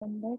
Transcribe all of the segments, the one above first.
पसंद है?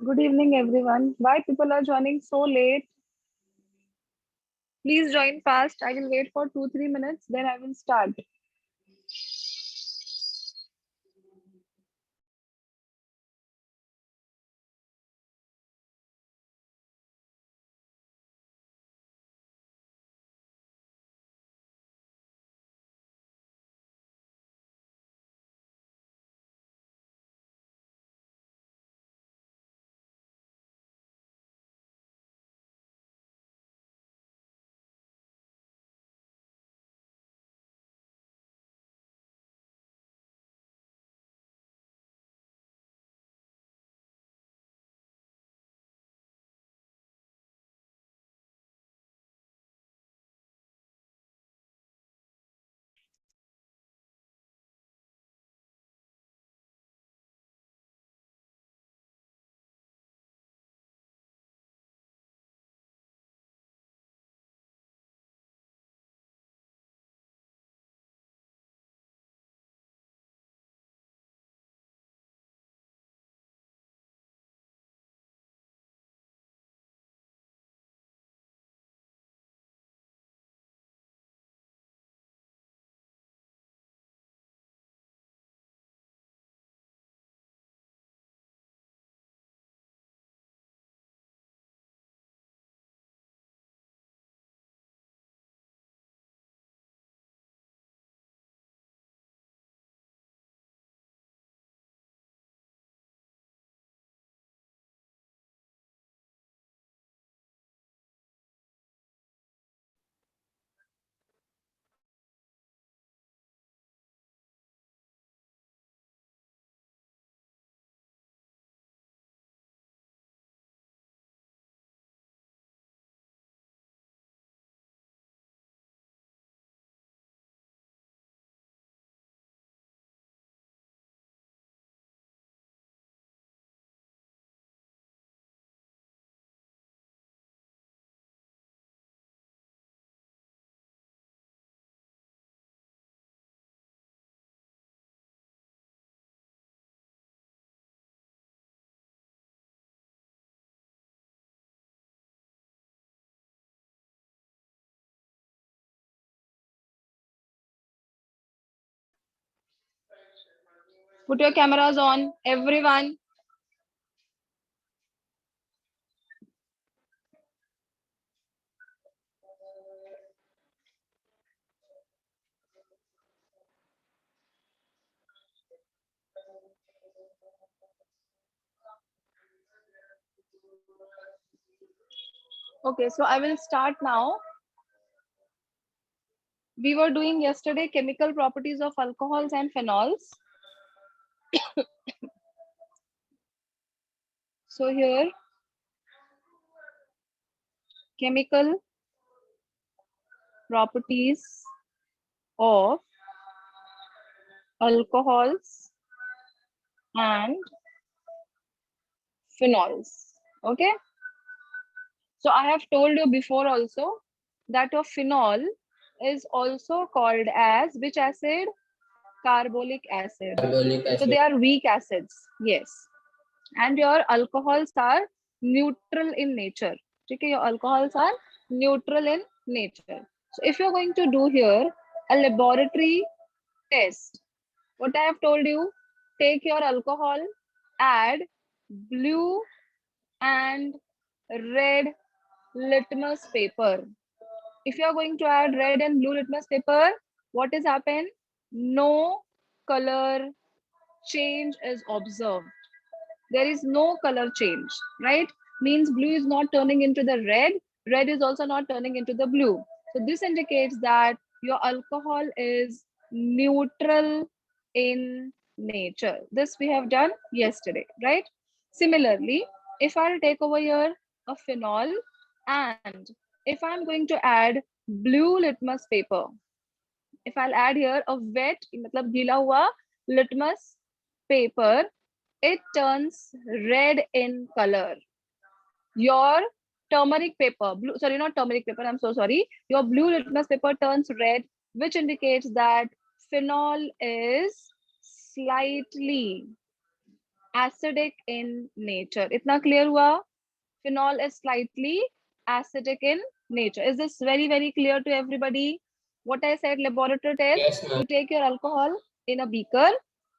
Good evening, everyone. Why people are joining so late? Please join fast. I will wait for 2 3 minutes, then I will start. Put your cameras on, everyone. Okay, so I will start now. We were doing yesterday chemical properties of alcohols and phenols. So here, chemical properties of alcohols and phenols. Okay, so I have told you before also that a phenol is also called as which acid? Carbolic acid. Carbolic So they acid. are weak acids. Yes. And your alcohols are neutral in nature. Okay, your alcohols are neutral in nature. So if you're going to do here a laboratory test, what I have told you, take your alcohol, add blue and red litmus paper. If you are going to add red and blue litmus paper, what is happen? No color change is observed. There is no color change, right? Means blue is not turning into the red is also not turning into the blue. So this indicates that your alcohol is neutral in nature. This we have done yesterday, right? Similarly, if I'll take over here a phenol and if I'm going to add blue litmus paper, if I'll add here a wet मतलब गीला हुआ litmus paper, it turns red in color. Your turmeric paper, blue, sorry, not turmeric paper, I'm so sorry. Your blue litmus paper turns red, which indicates that phenol is slightly acidic in nature. इतना clear हुआ? Phenol is slightly acidic in nature. Is this very, very clear to everybody? What I said, laboratory test, Yes, ma'am. you take your alcohol in a beaker,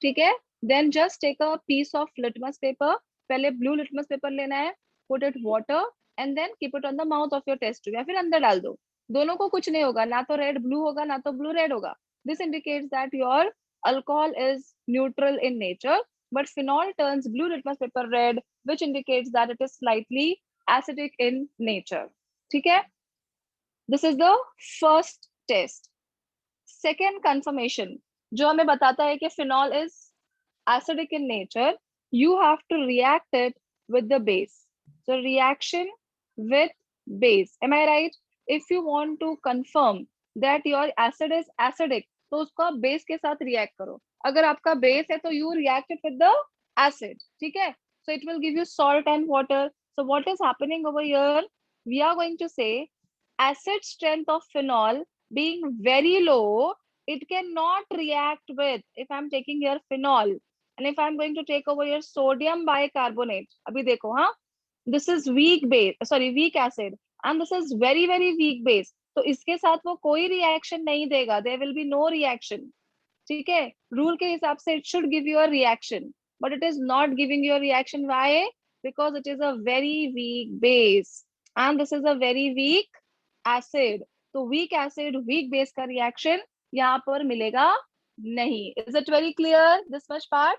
ठीक है? Then just take a piece of litmus paper. पहले blue litmus paper लेना है, put it water and then keep it on the mouth of your test tube या फिर अंदर डाल दो. दोनों को कुछ नहीं होगा, ना तो red blue होगा, ना तो blue red होगा. This indicates that your alcohol is neutral in nature, but phenol turns blue litmus paper red, which indicates that it is slightly acidic in nature. ठीक है? This is the first test. Second confirmation जो हमें बताता है कि phenol is acidic in nature, you have to react it with the base. So reaction with base. Am I right? If you want to confirm that your acid is acidic, तो उसको आप base के साथ react करो. अगर आपका base है तो you react it with the acid. ठीक है? So it will give you salt and water. So what is happening over here? We are going to say acid strength of phenol being very low, it cannot react with, if I'm taking here phenol and if I'm going to take over here sodium bicarbonate, abhi dekho, huh? This is weak base, sorry, weak acid, and this is very, very weak base. तो इसके साथ वो कोई reaction नहीं देगा, there will be no reaction. ठीक है? Rule के हिसाब से it should give you a reaction, but it is not giving you a reaction. Why? Because it is a very weak base, and this is a very weak acid. तो weak acid, weak base का reaction यहाँ पर मिलेगा नहीं. Is it very clear, this much part?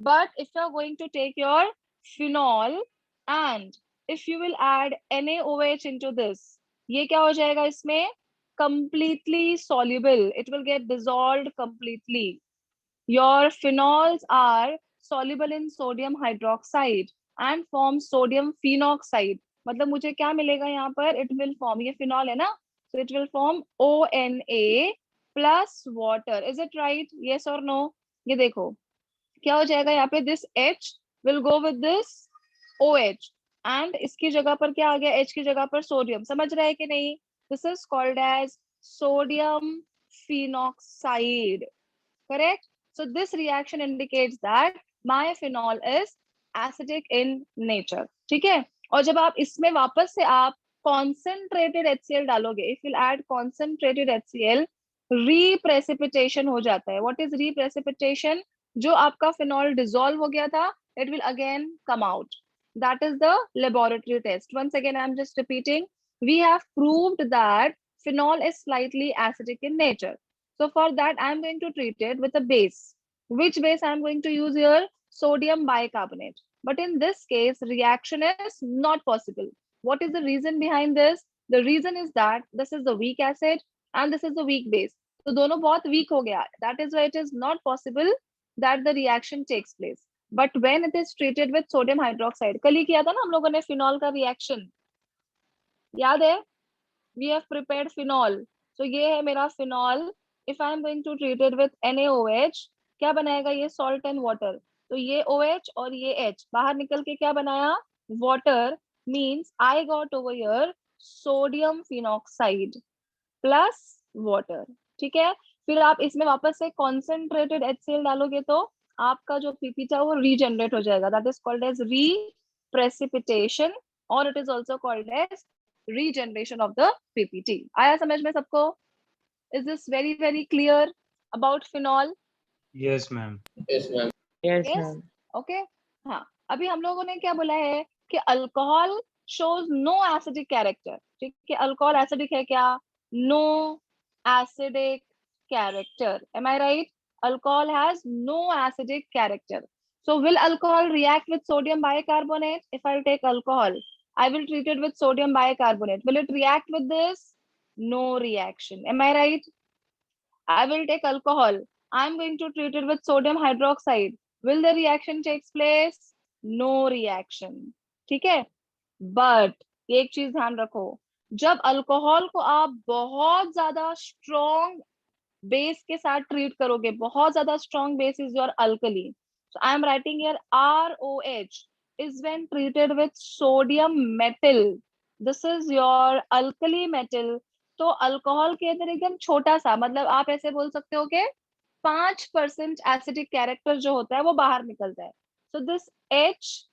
But if you are going to take your phenol and if you will add NaOH into this, ये क्या हो जाएगा इसमें? Completely soluble. It will get dissolved completely. Your phenols are soluble in sodium hydroxide and form sodium phenoxide. मतलब मुझे क्या मिलेगा यहाँ पर? It will form, ये phenol है ना? So it will form ONA plus water. Is it right? Yes or no? ये देखो क्या हो जाएगा यहाँ पे? This H will go with this OH and इसकी जगह पर क्या आ गया? H की जगह पर सोडियम. समझ रहे हैं कि नहीं? This is called as sodium phenoxide. Correct? So this reaction indicates that my phenol is acidic in nature. ठीक है? और जब आप इसमें वापस से आप concentrated HCl डालोगे, if you add concentrated HCl, reprecipitation हो जाता है. What is reprecipitation? जो आपका phenol dissolve हो गया था, it will again come out. That is the laboratory test. Once again, I'm just repeating. We have proved that phenol is slightly acidic in nature. So for that, I'm going to treat it with a base. Which base I'm going to use here? Sodium bicarbonate. But in this case, reaction is not possible. What is the reason behind this? The reason is that this is the weak acid and this is the weak base. So दोनों बहुत weak हो गया. That is why it is not possible that the reaction takes place. But when it is treated with sodium hydroxide, कल ही किया था ना हम लोगों ने phenol का reaction. याद है? We have prepared phenol. So ये है मेरा phenol. If I am going to treat it with NaOH, क्या बनाएगा ये? Salt and water. तो ये OH और ये H बाहर निकल के क्या बनाया? Water. Means I got over here sodium phenoxide plus water. ठीक है? फिर आप इसमें वापस से concentrated HCl डालोगे तो आपका जो PP था वो regenerate हो जाएगा. That is called as reprecipitation or it is also called as regeneration of the PPT. आया समझ में सबको? Is this very, very clear about phenol? Yes, ma'am. Yes, ma'am. Yes, Yes? ma'am. Okay. हाँ, अभी हम लोगों ने क्या बोला है कि alcohol shows no acidic character. ठीक है? अल्कोहल acidic है क्या? No acidic character. Am I right? Alcohol has no acidic character. So will alcohol react with sodium bicarbonate? If I'll take alcohol, I will treat it with sodium bicarbonate. Will it react with this? No reaction. Am I right? I will take alcohol. I'm going to treat it with sodium hydroxide. Will the reaction takes place? No reaction. ठीक है? But एक चीज ध्यान रखो, जब alcohol को आप बहुत ज्यादा स्ट्रॉन्ग बेस के साथ ट्रीट करोगे, बहुत ज्यादा strong base is your alkali. So I am writing here ROH is when treated with sodium metal. This is your alkali metal. तो अल्कोहल के अंदर एकदम छोटा सा, मतलब आप ऐसे बोल सकते हो कि 5% एसिडिक कैरेक्टर जो होता है वो बाहर निकलता है. So this H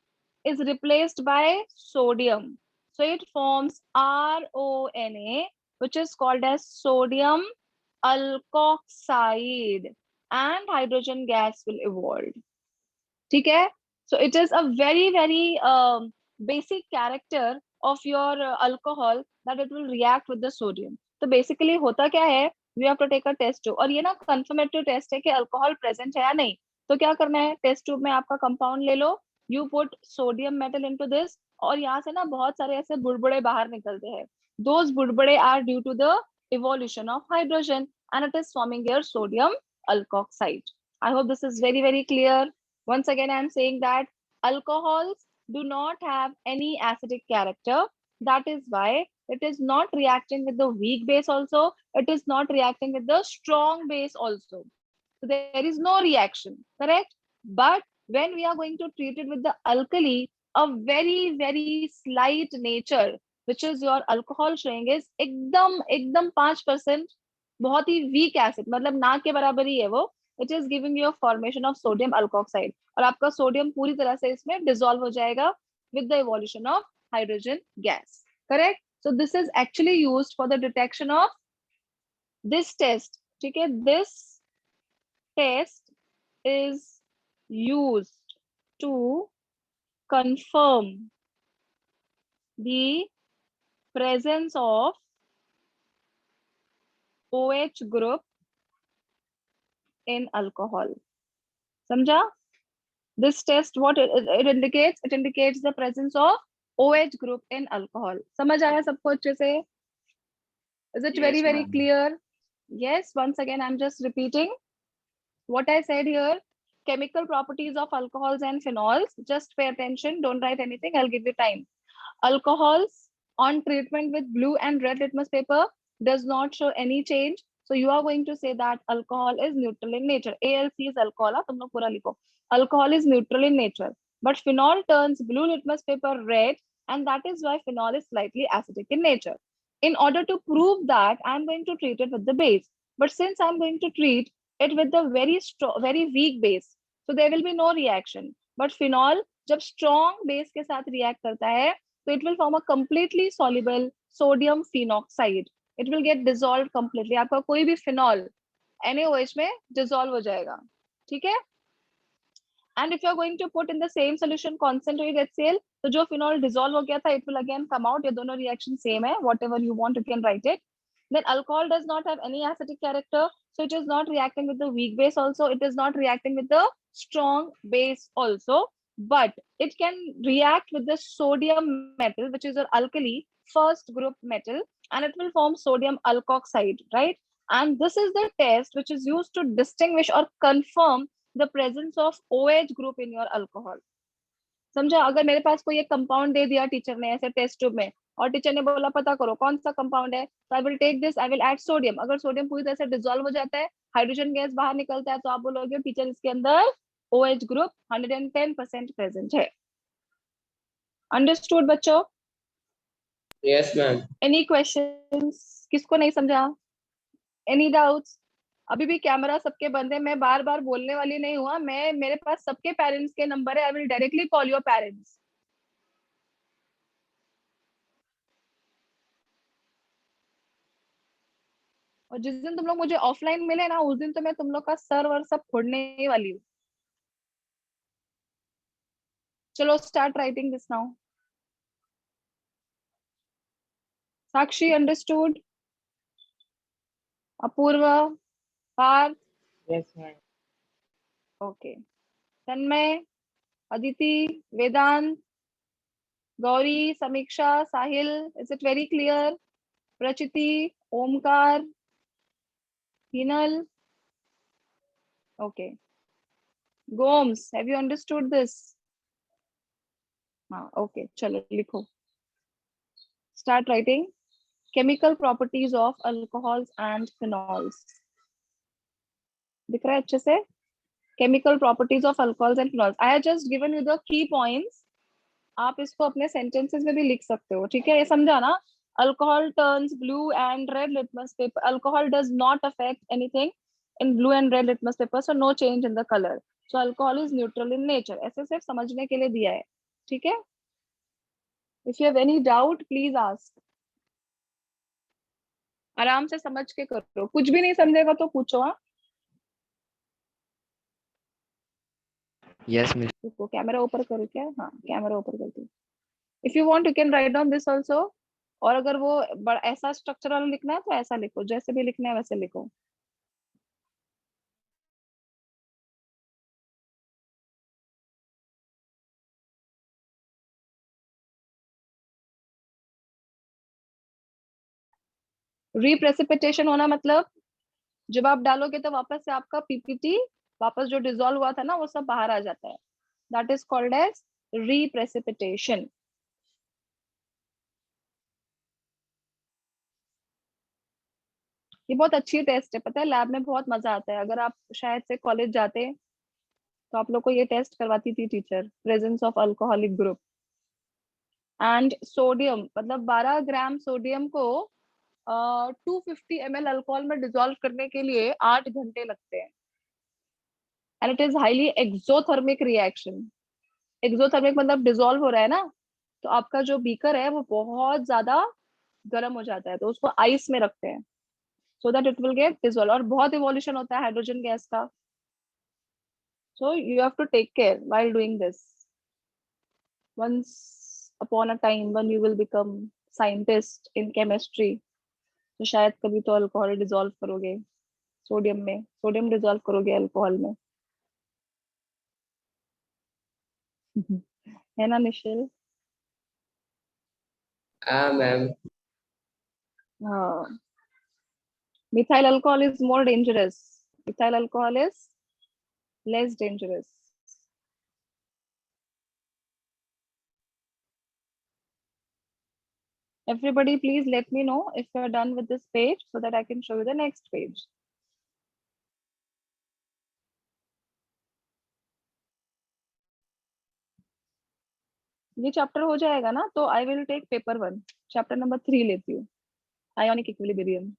is replaced by sodium. So it forms RONA, which is called as sodium alkoxide, and hydrogen gas will evolve. ठीक है? So it is a very very basic character of your alcohol that it will react with the sodium. तो basically होता क्या है? We have to take a test tube, और ये ना confirmatory test है कि अल्कोहल प्रेजेंट है या नहीं. तो क्या करना है? टेस्ट ट्यूब में आपका कंपाउंड ले लो, you put sodium metal into this, और यहाँ से ना बहुत सारे ऐसे बुड़बुड़े बाहर निकलते हैं. दोज बुड़बुड़े are due to the evolution of hydrogen, and it is forming your sodium alkoxide. I hope this is very very clear. Once again, I am saying that alcohols do not have any acidic character. That is why it is not reacting with the weak base also. It is not reacting with the strong base also. So there is no reaction, correct? But when we are going to treat it with the alkali, a very, very slight nature, which is your alcohol showing is एकदम 5%, बहुत ही weak acid, मतलब ना के बराबर ही है वो. It is giving you a formation of sodium alkoxide, और आपका सोडियम पूरी तरह से इसमें डिसॉल्व हो जाएगा with the evolution of hydrogen gas. Correct? So this is actually used for the detection of this test. ठीक है? This test is used to confirm the presence of OH group in alcohol. समझा? This test, what it indicates? It indicates the presence of OH group in alcohol. समझ आया सबको अच्छे से? Is it very Yes, very ma'am. clear? Yes. Once again, I'm just repeating what I said here. Chemical properties of alcohols and phenols. Just pay attention. Don't write anything. I'll give you time. Alcohols on treatment with blue and red litmus paper does not show any change. So you are going to say that alcohol is neutral in nature. ALC is alcohol. तुम लोग पूरा लिखो. Alcohol is neutral in nature. But phenol turns blue litmus paper red, and that is why phenol is slightly acidic in nature. In order to prove that, I'm going to treat it with the base. But since I'm going to treat it with the very strong, very weak base, so there will be no reaction. But phenol, जब strong base के साथ react करता है, so it will form a completely soluble sodium phenoxide. It will get dissolved completely. आपका कोई भी phenol NaOH में dissolve हो जाएगा. ठीक है? And if you're going to put in the same solution concentrated HCl, तो जो phenol dissolve हो गया था, it will again come out. ये दोनों reaction same है. Whatever you want, you can write it. Then alcohol does not have any acidic character, so it is not reacting with the weak base also. It is not reacting with the strong base also. But it can react with the sodium metal, which is an alkali, first group metal, and it will form sodium alkoxide, right? And this is the test which is used to distinguish or confirm the presence of OH group in your alcohol. समझा? अगर मेरे पास कोई एक compound दे दिया teacher ने ऐसे test tube में, और टीचर ने बोला पता करो कौन सा कंपाउंड है, तो I will take this, I will add sodium. अगर सोडियम पूरी तरह से डिसॉल्व हो जाता है, हाइड्रोजन गैस बाहर निकलता है, तो आप बोलोगे टीचर इसके अंदर OH ग्रुप 110% प्रेजेंट है. अंडरस्टूड बच्चों? Yes, ma'am. Any questions? किसको नहीं समझा? Any doubts? अभी भी कैमरा सबके बंद है. मैं बार बार बोलने वाली नहीं हुआ. मैं, मेरे पास सबके पेरेंट्स के नंबर है. I will directly call your parents. और जिस दिन तुम लोग मुझे ऑफलाइन मिले ना, उस दिन तो मैं तुम लोग का सर्वर सब फोड़ने ही वाली हूँ. चलो start writing this now. Sakshi understood? Apurva? Parth? Yes, ma'am. Okay. Tanmay? Aditi? Vedant? Gauri? Samiksha? Sahil? Is it very clear? Prachiti? Omkar? Hinal? Okay. Gomes, have you understood this? हाँ, ओके. चलो लिखो. Start writing. chemical properties of alcohols and phenols. दिख रहा है अच्छे से? chemical properties of alcohols and phenols. I have just given you the key points. आप इसको अपने sentences में भी लिख सकते हो. ठीक है? ये समझा ना? Alcohol turns blue and red litmus paper. Alcohol does not affect anything in blue and red litmus paper, so no change in the color. So alcohol is neutral in nature. ऐसे सिर्फ समझने के लिए दिया है, ठीक है? If you have any doubt, please ask. आराम से समझ के करो, कुछ भी नहीं समझेगा तो पूछो। हाँ, Yes, Miss. रुको, कैमरा ऊपर करो क्या? हाँ, कैमरा ऊपर कर दो। If you want you can write down this also. और अगर वो बड़ा ऐसा स्ट्रक्चर वाला लिखना है तो ऐसा लिखो, जैसे भी लिखना है वैसे लिखो। रिप्रेसिपिटेशन होना मतलब जब आप डालोगे तो वापस से आपका पीपीटी वापस जो डिसॉल्व हुआ था ना वो सब बाहर आ जाता है। That is called as reprecipitation. ये बहुत अच्छी टेस्ट है, पता है, लैब में बहुत मजा आता है। अगर आप शायद से कॉलेज जाते तो आप लोग को ये टेस्ट करवाती थी teacher, presence of alcoholic group. And sodium मतलब 12 ग्राम सोडियम को 250 ml अल्कोहल में डिसॉल्व करने के लिए 8 घंटे लगते हैं। And it is highly exothermic reaction. Exothermic मतलब डिसॉल्व हो रहा है ना, तो आपका जो बीकर है वो बहुत ज्यादा गर्म हो जाता है, तो उसको आइस में रखते हैं so that it will get dissolve. और बहुत इवोल्यूशन होता है हाइड्रोजन गैस का, so you have to take care while doing this. Once upon a time when you will become scientist in chemistry, तो शायद कभी तो अल्कोहल डिसॉल्व करोगे सोडियम में, सोडियम डिसॉल्व करोगे अल्कोहल में। है ना निश्चल? हाँ मैम। हाँ, methyl alcohol is more dangerous, methyl alcohol is less dangerous. Everybody, please let me know if you're done with this page so that I can show you the next page. ये chapter हो जाएगा ना तो I will take paper 1, chapter number 3 लेती हूँ, ionic equilibrium.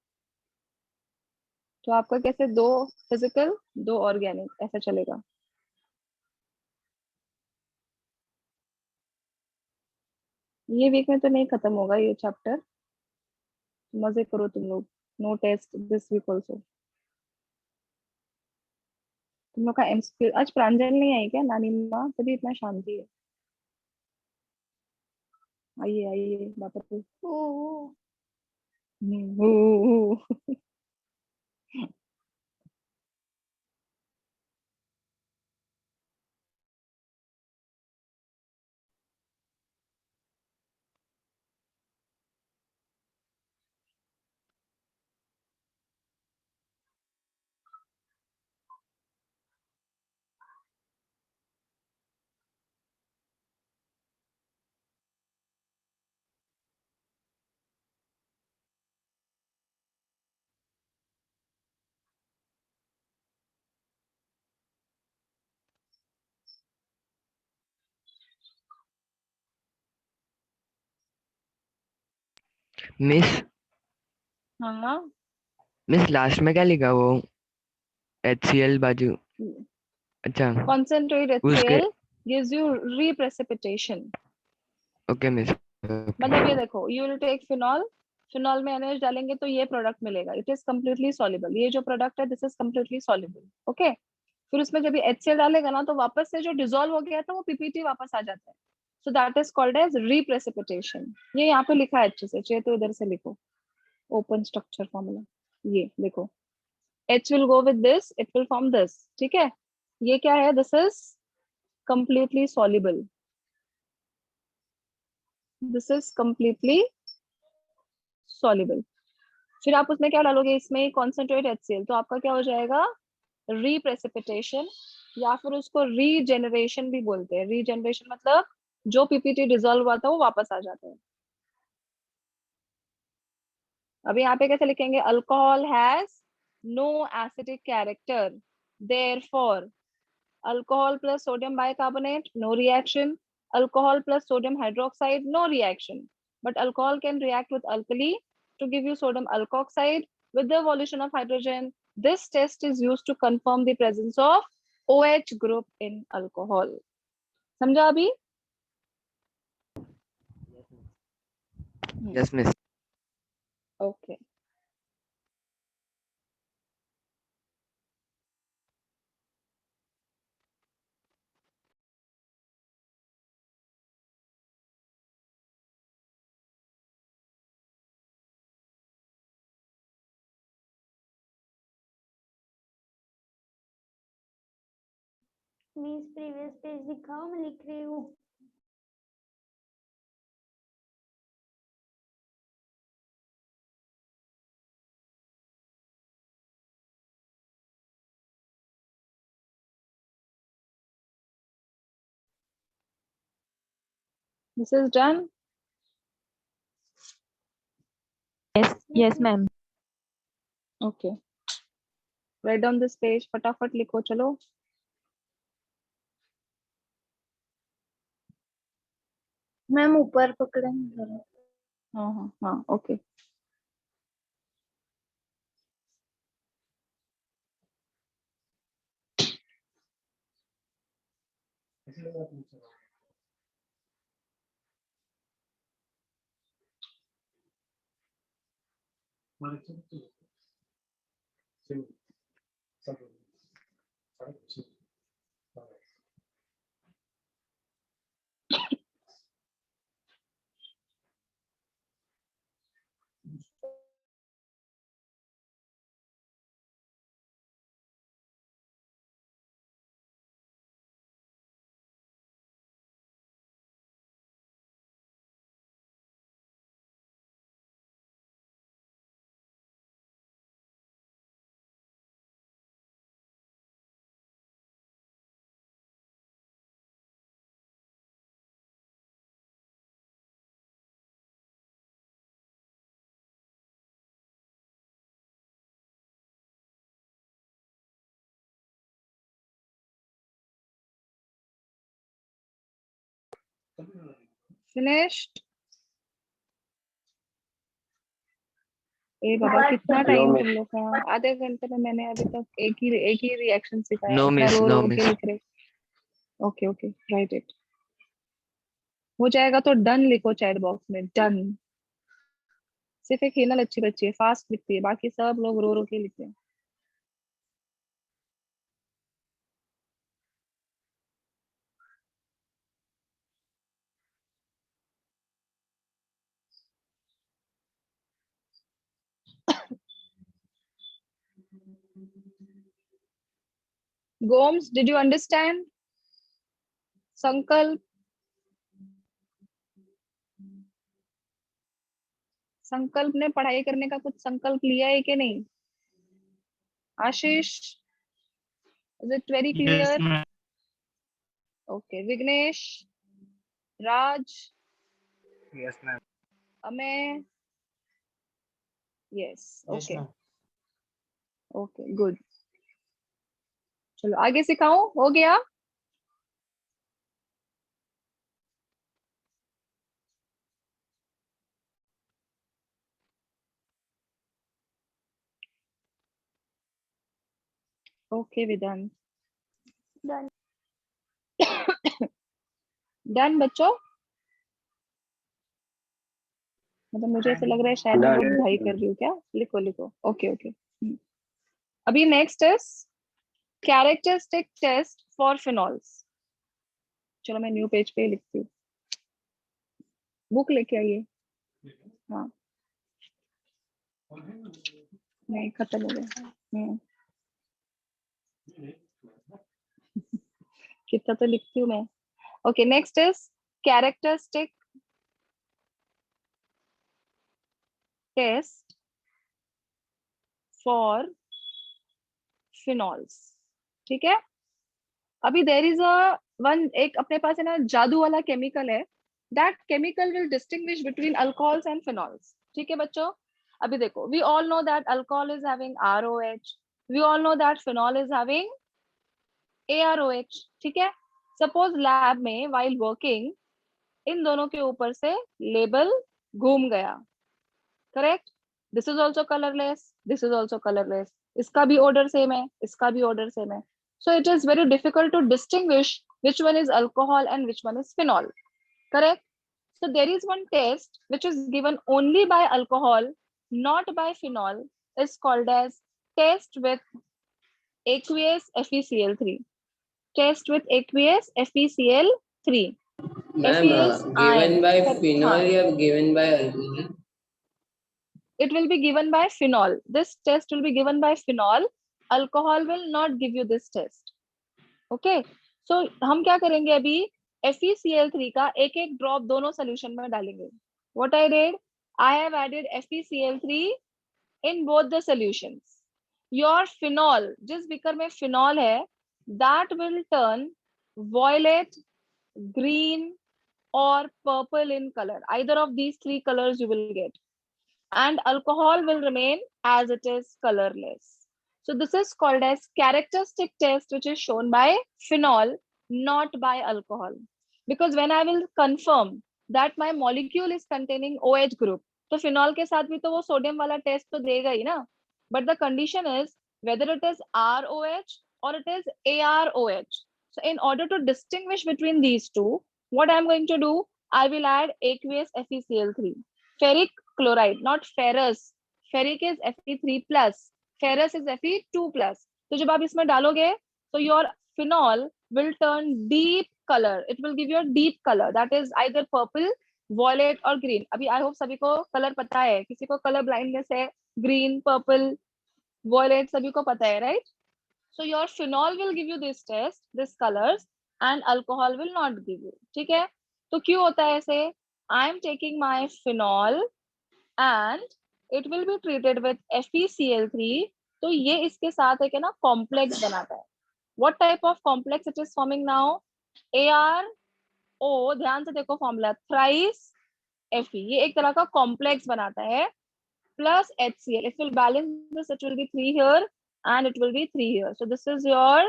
तो आपका कैसे 2 फिजिकल 2 ऑर्गेनिक ऐसा चलेगा। ये वीक में तो नहीं खत्म होगा ये चैप्टर, मजे करो तुम लोग। No test this week also. तुम लोग का एमसीक्यू आज प्रांजल नहीं आई क्या? नानी माँ तभी इतना शांति है। आइए आइए वापस। मिस हाँ, मिस लास्ट में क्या लिखा वो HCl बाजू? अच्छा concentrate उसके HCl gives you reprecipitation। Okay miss. मतलब ये देखो, you will take phenol, phenol में NH डालेंगे तो ये प्रोडक्ट मिलेगा। इट इज कम्प्लीटली सॉल्युबल, ये जो प्रोडक्ट है this is completely soluble. Okay, फिर उसमें जब ये HCl डालेगा ना तो वापस से जो डिसॉल्व हो गया था वो पीपीटी वापस आ जाता है। So that is called as reprecipitation. ये यहाँ पे लिखा है अच्छे से, चाहिए तो इधर से लिखो, ओपन स्ट्रक्चर फॉर्मूला ये देखो, H will go with this, it will form this। ठीक है, ये क्या है? This is completely soluble, this is completely soluble। फिर आप उसमें क्या डालोगे? इसमें कॉन्सेंट्रेट HCl, तो आपका क्या हो जाएगा? रीप्रेसिपिटेशन, या फिर उसको रीजेनरेशन भी बोलते हैं। रीजेनरेशन मतलब जो पीपीटी डिसॉल्व हुआ था वो वापस आ जाता है। अभी यहाँ पे कैसे लिखेंगे? Alcohol has no acidic character, therefore alcohol plus sodium bicarbonate no reaction, alcohol plus sodium hydroxide no reaction, but alcohol can react with alkali to give you sodium alkoxide with the evolution of hydrogen. This test is used to confirm the presence of OH group in alcohol. समझा अभी? Yes, miss. Okay. Means previous page दिखाओ, मैं लिख रही हूँ। This is done. Yes, ma'am. Okay. Write down this page. फटाफट लिखो चलो. मैम ऊपर पकड़े हैं जरा। हाँ हाँ हाँ. Okay. Finished. ए बाबा कितना टाइम तुम लोग का? आधे घंटे में मैंने अभी तक एक ही रिएक्शन सिखाया. No, इतना miss. रो No, रो के miss. लिख रहे. Okay okay. Right it. हो जाएगा तो डन लिखो चैट बॉक्स में. डन. सिर्फ एक हिनल अच्छी बच्ची है, फास्ट लिखती है, बाकी सब लोग रो रो के लिखते हैं. Gomes, did you understand? संकल्प. संकल्प ने पढ़ाई करने का कुछ संकल्प लिया है कि नहीं? आशीष, is it very clear? Okay. Vignesh, Raj, Yes, ma'am. Amey. Yes. Yes, Okay. ma'am. Okay. Good. चलो आगे सिखाऊं? हो गया? ओके विधान. Done. डन बच्चों. मतलब मुझे ऐसा लग रहा है शायद मैं बहुत पढ़ाई कर रही हूँ क्या? लिखो लिखो. Okay okay. अभी next is characteristic test for phenols. चलो मैं न्यू पेज पे लिखती हूँ. बुक लेके आइए. हाँ नहीं खत्म हो गया. कितना तो लिखती हूँ मैं. Okay next is characteristic test for phenols. ठीक है. अभी देर इज अ वन, एक अपने पास है ना जादू वाला केमिकल है. That chemical will distinguish between alcohols and phenols. ठीक है बच्चों. अभी देखो, we all know that alcohol is having ROH. We all know that phenol is having AROH. ठीक है. सपोज लैब में व्हाइल वर्किंग इन दोनों के ऊपर से लेबल घूम गया. Correct. This is also colourless, this is also colourless. इसका भी ऑर्डर सेम है, इसका भी ऑर्डर सेम है. So it is very difficult to distinguish which one is alcohol and which one is phenol. Correct? So there is one test which is given only by alcohol, not by phenol, is called as test with aqueous FeCl3. Test with aqueous FeCl3. Ma'am, Fe is given iron. by Huh. phenol or given by alcohol? It will be given by phenol. This test will be given by phenol. Alcohol will not give you this test. Okay. So हम क्या करेंगे अभी FeCl3 का एक एक drop दोनों solution में डालेंगे. What I did, I have added FeCl3 in both the solutions. Your phenol, जिस बीकर में phenol है, that will turn violet, green or purple in color. Either of these three colors you will get. And alcohol will remain as it is, colorless. So this is called as characteristic test, which is shown by phenol, not by alcohol. Because when I will confirm that my molecule is containing OH group, तो phenol के साथ भी तो वो sodium वाला test तो देगा ही ना. But the condition is whether it is ROH or it is AROH. So in order to distinguish between these two, what I'm going to do, I will add aqueous FeCl3. Ferric chloride, not ferrous. Ferric is Fe3 plus, ferrous is Fe2 plus. तो जब आप इसमें डालोगे, so your phenol will turn deep color. It will give you a deep color, that is either purple, violet or green. अभी I hope सभी को color पता है. किसी को color blindness है, green, purple, violet सभी को पता है, right? So your phenol will give you this test, this colors, and alcohol will not give you. ठीक है? तो क्यों होता है ऐसे? I am taking my phenol and it will be treated with FeCl3. तो ये इसके साथ है कि ना complex बनाता है. What type of complex it is forming now? ARO, ध्यान से देखो formula, thrice Fe. ये एक तरह का complex बनाता है plus HCl. It will balance this. It will be 3 here and it will be 3 here. So this is your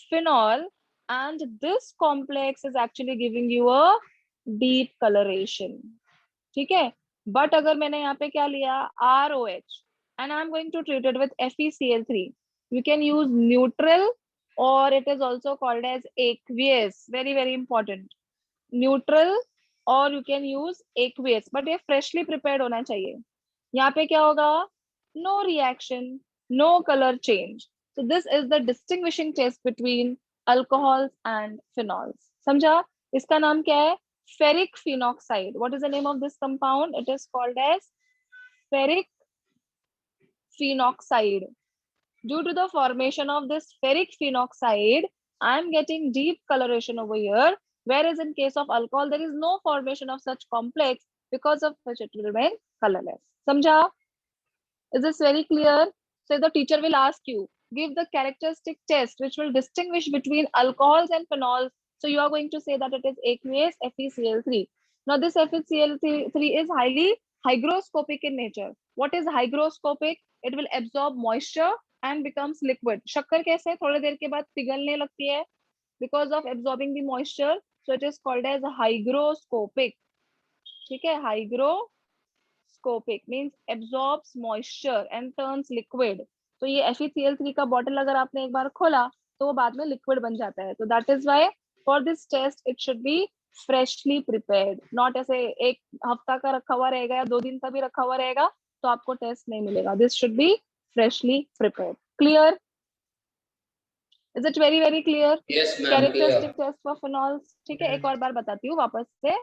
phenol and this complex is actually giving you a deep coloration. ठीक है? But अगर मैंने यहाँ पे क्या लिया, ROH, and I'm going to treat it with FeCl3. You can use neutral or it is also called as aqueous. Very, very important. Neutral or you can use aqueous. But ये freshly prepared होना चाहिए. यहाँ पे क्या होगा? No reaction, no color change. So this is the distinguishing test between alcohols and phenols. समझा? इसका नाम क्या है? Ferric phenoxide. What is the name of this compound? It is called as ferric phenoxide. Due to the formation of this ferric phenoxide, I am getting deep coloration over here. Whereas in case of alcohol, there is no formation of such complex, because of which it will remain colorless. Samjha? Is this very clear? So the teacher will ask you, give the characteristic test which will distinguish between alcohols and phenols. So you are going to say that it is aqueous FeCl3. Now this FeCl3 is highly hygroscopic in nature. What is hygroscopic? It will absorb moisture and becomes liquid. शक्कर कैसे थोड़ी देर के बाद पिघलने लगती है because of absorbing the moisture. So it is called as hygroscopic. ठीक है? Hygroscopic means absorbs moisture and turns liquid. तो ये FeCl3 का बॉटल अगर आपने एक बार खोला तो वो बाद में लिक्विड बन जाता है. तो that is why for this test it should be freshly prepared. Not ऐसे एक हफ्ता का रखा हुआ रहेगा या 2 दिन का भी रखा हुआ रहेगा तो आपको टेस्ट नहीं मिलेगा. This should be freshly prepared. Clear? Is it very, very clear? Yes, ma'am. Characteristic Clear. test for phenols. ठीक है, एक और बार बताती हूँ वापस से.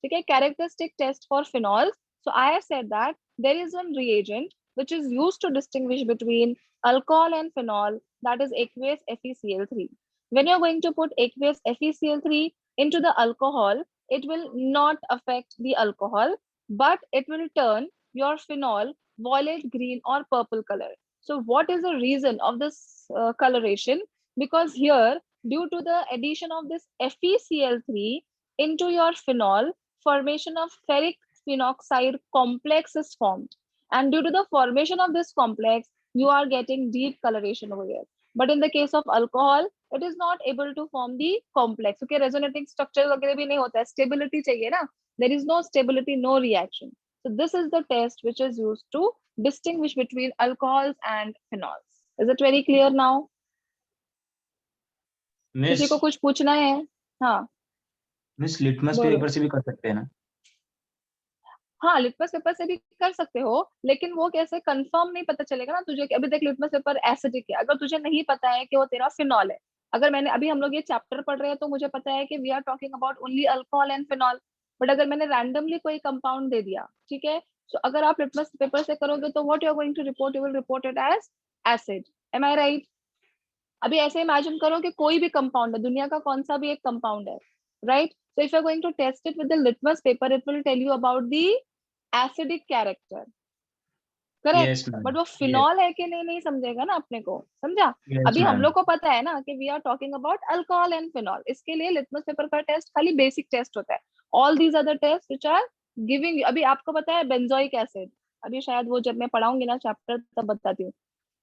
ठीक है, characteristic test for phenols. So I have said that there is one reagent which is used to distinguish between alcohol and phenol, that is aqueous FeCl3. When you're going to put aqueous FeCl3 into the alcohol, it will not affect the alcohol, but it will turn your phenol violet, green or purple color. So what is the reason of this coloration? Because here, due to the addition of this FeCl3 into your phenol, formation of ferric phenoxide complex is formed. And due to the formation of this complex, you are getting deep coloration over here. But in the case of alcohol, it is not able to form the complex. Okay, resonating structure वगैरह भी नहीं होता है. Stability चाहिए ना. There is no stability, no reaction. So this is the test which is used to distinguish between alcohols and phenols. Is it very clear now? Miss किसी को कुछ पूछना है? हाँ मिस लिटमस बोलो। पेपर से भी कर सकते हैं ना? हाँ लिटमस पेपर से भी कर सकते हो, लेकिन वो कैसे कंफर्म नहीं पता चलेगा ना तुझे कि अभी देख लिटमस पेपर एसिडिक है, अगर तुझे नहीं पता है कि वो तेरा फिनॉल है। अगर मैंने अभी हम लोग ये चैप्टर पढ़ रहे हैं तो मुझे पता है कि we are talking about only alcohol and phenol. But अगर मैंने रैंडमली कोई कंपाउंड दे दिया, ठीक है, तो अगर आप लिटमस पेपर से करोगे तो what you are going to report, you will report it as acid. Am I right? अभी ऐसे इमेजिन करो कि कोई भी कंपाउंड है, दुनिया का कौन सा भी एक कंपाउंड है, right? So if you're going to test it with the litmus paper, it will tell you about the acidic character, correct? Yes ma'am. But वो यस। फिनॉल है कि नहीं, नहीं समझेगा ना अपने को, समझा? यस अभी हम मैम। लोग को पता है ना कि we are talking about alcohol and phenol, इसके लिए लिटमस पेपर का टेस्ट खाली बेसिक टेस्ट होता है। All these other test which are giving, अभी आपको पता है बेंजोइक एसिड, अभी शायद वो जब मैं पढ़ाऊंगी ना चैप्टर तब बताती हूँ।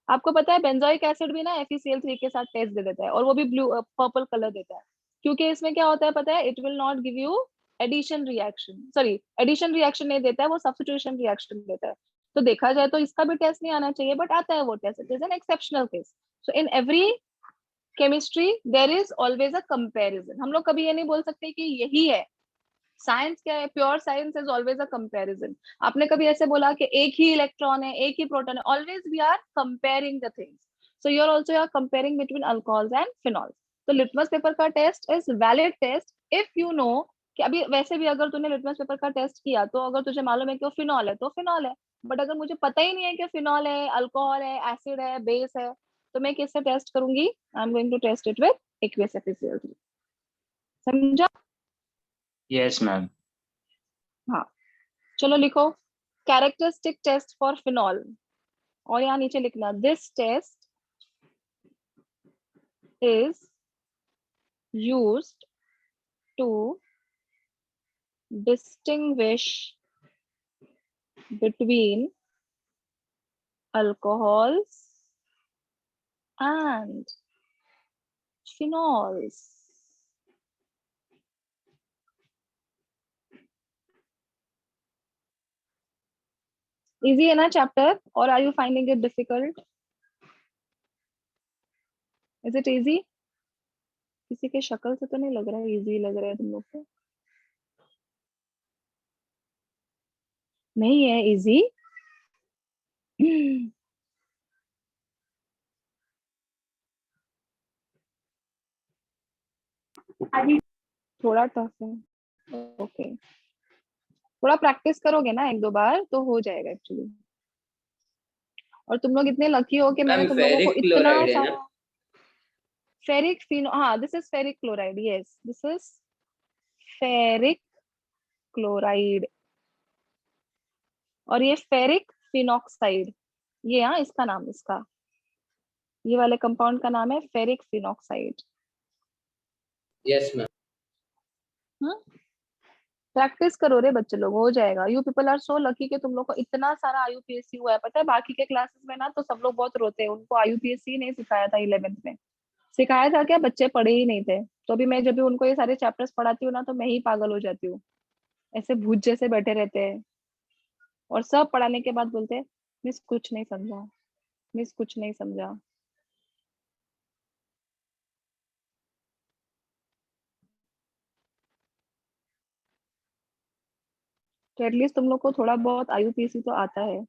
आपको पता है बेंजोइक एसिड भी ना FeCl3 के साथ टेस्ट दे देता है, और वो भी ब्लू पर्पल कलर देता है, क्योंकि इसमें क्या होता है पता है, it will not give you addition reaction, sorry addition reaction नहीं देता है, वो सब्स्टिट्यूशन रिएक्शन देता है। तो देखा जाए तो इसका भी टेस्ट नहीं आना चाहिए, बट आता है वो test, it is an exceptional case. So in every chemistry there is always a comparison, हम लोग कभी ये नहीं बोल सकते कि यही है। साइंस क्या है, pure science is always a comparison. आपने कभी ऐसे बोला कि एक ही इलेक्ट्रॉन है, एक ही प्रोटॉन है? Always we are comparing the things. So you are also, you are comparing between alcohols and phenols. तो लिटमस पेपर का test is valid test if you know कि अभी वैसे भी अगर तूने लिटमस पेपर का टेस्ट किया तो अगर तुझे मालूम है कि वो फिनॉल है तो फिनॉल है। बट अगर मुझे पता ही नहीं है कि फिनॉल है, अल्कोहल है, एसिड है, बेस है, तो मैं किससे टेस्ट करूंगी? I am going to test it with aqueous FeCl3। समझा? Yes ma'am. हाँ चलो लिखो, कैरेक्टरिस्टिक टेस्ट फॉर फिनॉल, और यहाँ नीचे लिखना this test is used to distinguish between alcohols and phenols. Easy है ना चैप्टर, और are you finding it difficult? Is it easy? किसी के शक्ल से तो नहीं लग रहा है इजी लग रहा है तुम लोग को। नहीं है इजी? थोड़ा टफ है, ओके। थोड़ा प्रैक्टिस करोगे ना एक दो बार तो हो जाएगा एक्चुअली। और तुम लोग इतने लकी हो कि मैंने मैम तुम लोगों को फेरिक इतना क्लोराइड है ना? सारा फेरिक फिनो, हाँ this is ferric chloride, yes this is ferric chloride, और ये फेरिक फिनॉक्साइड, ये हाँ इसका नाम, इसका ये वाले कंपाउंड का नाम है ferric phenoxide. Yes ma'am. Practice करो रे बच्चे लोग, हो जाएगा। You people are so lucky कि तुम लोग को इतना सारा IUPAC हुआ है। पता है बाकी के क्लासेस में ना तो सब लोग बहुत रोते हैं, उनको IUPAC नहीं सिखाया था 11th में। सिखाया था क्या? बच्चे पढ़े ही नहीं थे। तो अभी मैं जब भी उनको ये सारे चैप्टर्स पढ़ाती हूँ ना तो मैं ही पागल हो जाती हूँ, ऐसे भूत जैसे बैठे रहते हैं, और सब पढ़ाने के बाद बोलते हैं मिस कुछ नहीं समझा, मिस कुछ नहीं समझा। तो एटलीस्ट तुम लोग को थोड़ा बहुत IUPAC तो आता है।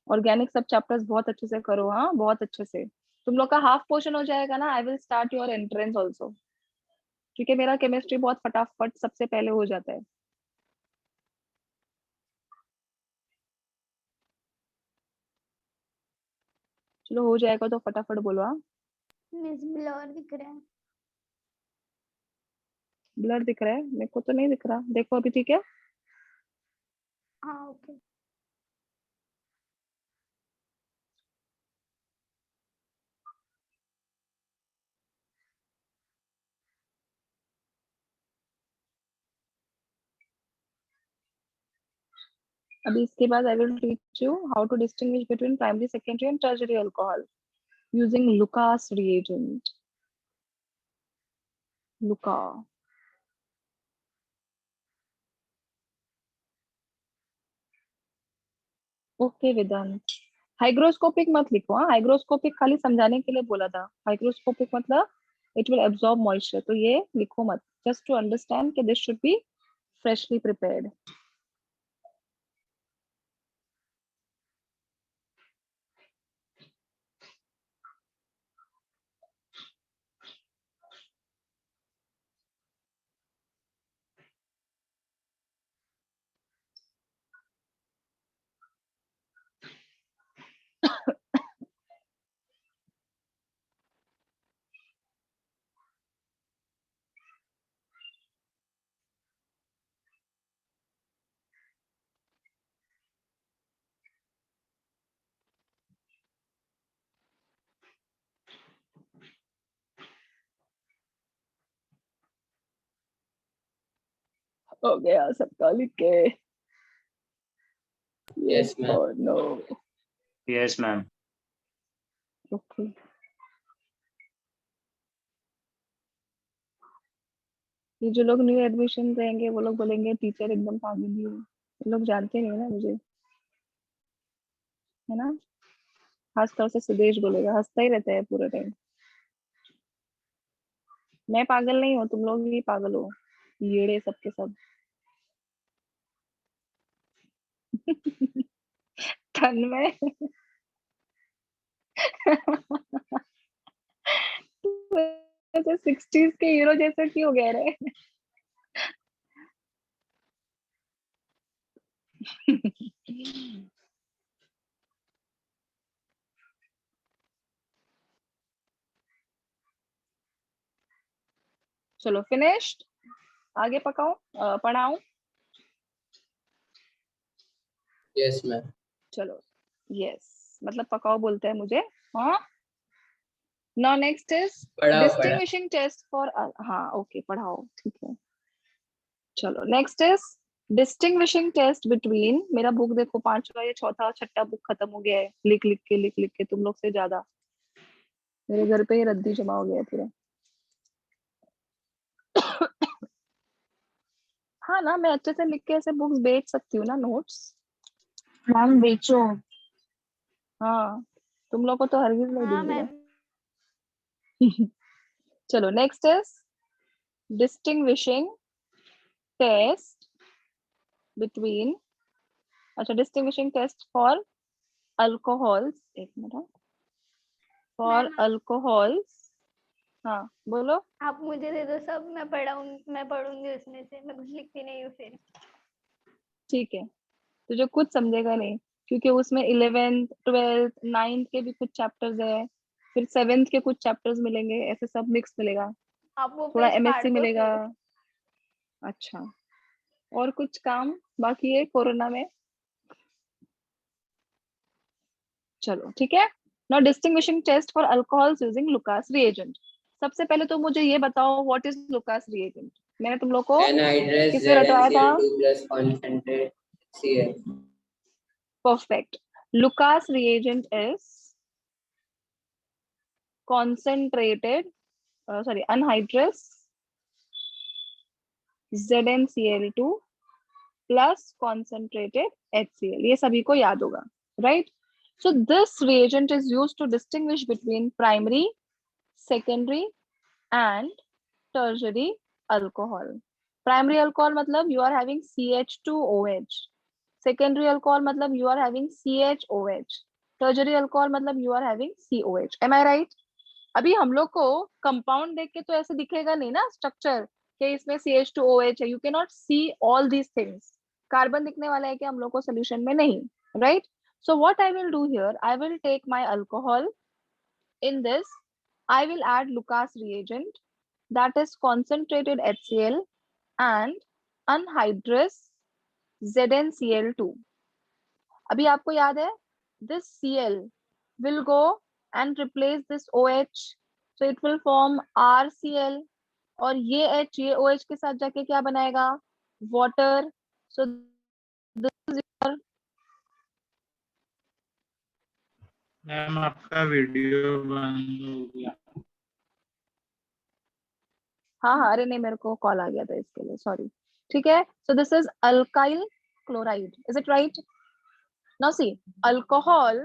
ऑर्गेनिक सब चैप्टर्स बहुत अच्छे से करो, हाँ बहुत अच्छे से। तुम लोग का हाफ पोर्शन हो जाएगा ना, I will start your entrance also, क्योंकि मेरा केमिस्ट्री बहुत फटाफट सबसे पहले हो जाता है। चलो हो जाएगा तो फटाफट बोलो। हाँ मिस ब्लर दिख रहा है। ब्लर दिख रहा है? मेरे को तो नहीं दिख रहा, देखो अभी ठीक है? हाँ ओके। अभी इसके बाद I will teach you how to distinguish between primary, secondary and tertiary alcohol using Lucas reagent. लुका। ओके वेदांत, हाइग्रोस्कोपिक मत लिखो, हाँ हाइग्रोस्कोपिक खाली समझाने के लिए बोला था, हाइग्रोस्कोपिक मतलब इट विल एब्जॉर्ब मॉइस्चर, तो ये लिखो मत, जस्ट टू अंडरस्टैंड कि this should be freshly prepared. हो गया सबका लिख के? Yes, ma'am. और नो? Yes, ma'am. ओके, ये जो लोग न्यू एडमिशन रहेंगे वो लोग बोलेंगे टीचर एकदम पागल ही है, ये लोग जानते नहीं है ना मुझे, है ना? खास तौर से सुदेश बोलेगा, हंसता ही रहता है पूरे टाइम। मैं पागल नहीं हूँ, तुम लोग ही पागल हो, येड़े सबके सब। तन्मय जैसे 60s के हीरो जैसे क्यों कह रहे हैं? चलो फिनिश्ड, आगे पढ़ाऊं? Yes, ma'am. चलो, यस मतलब पकाओ बोलते हैं मुझे, हाँ। नाउ नेक्स्ट इज पढ़ाओ पढ़ाओ। डिस्टिंग्विशिंग टेस्ट फॉर, हाँ ओके पढ़ाओ, ठीक है। चलो next is distinguishing test between, मेरा बुक देखो 5वां या चौथा छठा बुक खत्म हो गया है, लिख के तुम लोग से ज्यादा, मेरे घर पे ही रद्दी जमा हो गया है पूरा। हाँ ना, मैं अच्छे से लिख के ऐसे बुक्स बेच सकती हूँ ना, नोट्स। मैम बेचो। हाँ, तुम लोग को तो हरगिज नहीं हाँ दूंगी मैं। मैम। चलो next is distinguishing test between, अच्छा डिस्टिंग्विशिंग टेस्ट फॉर अल्कोहल्स, एक मिनट, फॉर मैम अल्कोहल्स, हाँ बोलो। आप मुझे दे दो सब, मैं पढ़ूंगी उसमें से, मैं कुछ लिखती नहीं हूँ फिर। ठीक है, तो जो कुछ समझेगा नहीं, क्योंकि उसमें 11th 12th 9th के भी कुछ चैप्टर्स है, फिर 7th के कुछ चैप्टर्स मिलेंगे, ऐसे सब मिक्स मिलेगा, आप वो थोड़ा पेज फाड़ एमएससी दो मिलेगा। फिर। अच्छा, और कुछ काम बाकी है कोरोना में? चलो ठीक है। Now distinguishing test for alcohols using Lucas reagent. सबसे पहले तो मुझे ये बताओ व्हाट इज लुकास रिएजेंट। मैंने तुम लोग को Anhydrous किसमें रटवाया था? ZnCl2 plus concentrate Cl. Perfect. Lucas reagent is concentrated sorry anhydrous ZnCl2 plus concentrated HCl, ये सभी को याद होगा, right? So this reagent is used to distinguish between primary, secondary and tertiary alcohol. Primary alcohol मतलब you are having CH2OH, secondary alcohol मतलब you are having CHOH, tertiary alcohol मतलब you are having COH. Am I right? अभी हम लोग को compound देख के तो ऐसे दिखेगा नहीं ना स्ट्रक्चर कि इसमें CH2OH है, you can not see all these things. Carbon दिखने वाला है कि हम लोग को सोल्यूशन में नहीं, right? So what I will do here, I will take my alcohol, in this I will add Lucas reagent, that is concentrated HCl and anhydrous ZnCl2। अभी आपको याद है this Cl will go and replace this OH, so it will form RCl, और ये H ये OH के साथ जाके क्या बनाएगा? Water. So this is your, ma'am आपका वीडियो बंद हो गया। हाँ अरे नहीं, मेरे को कॉल आ गया था इसके लिए, सॉरी। ठीक है, so this is alkyl chloride, is it right? Now see, alcohol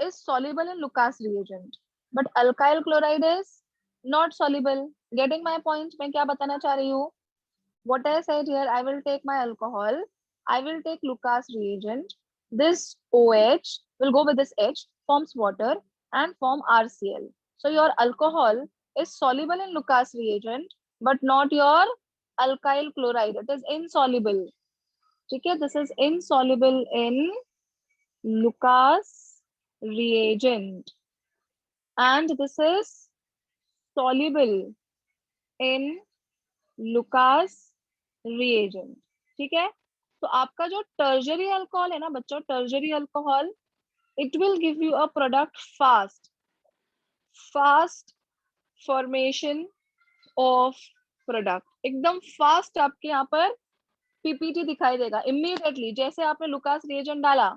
is soluble in Lucas reagent, but alkyl chloride is not soluble. Getting my point? मैं क्या बताना चाह रही हूँ? What I said here, I will take my alcohol, I will take Lucas reagent. This OH will go with this H, forms water and form RCl. So your alcohol is soluble in Lucas reagent, but not your alkyl chloride. It is insoluble. Okay, this is insoluble in Lucas reagent, and this is soluble in Lucas reagent. ठीक है, तो आपका जो टर्जरी alcohol है ना बच्चों, टर्जरी alcohol, it will give you a product fast formation of product, एकदम fast आपके यहाँ पर पीपीटी दिखाई देगा इमीडिएटली। जैसे आपने लुकास रिएजेंट डाला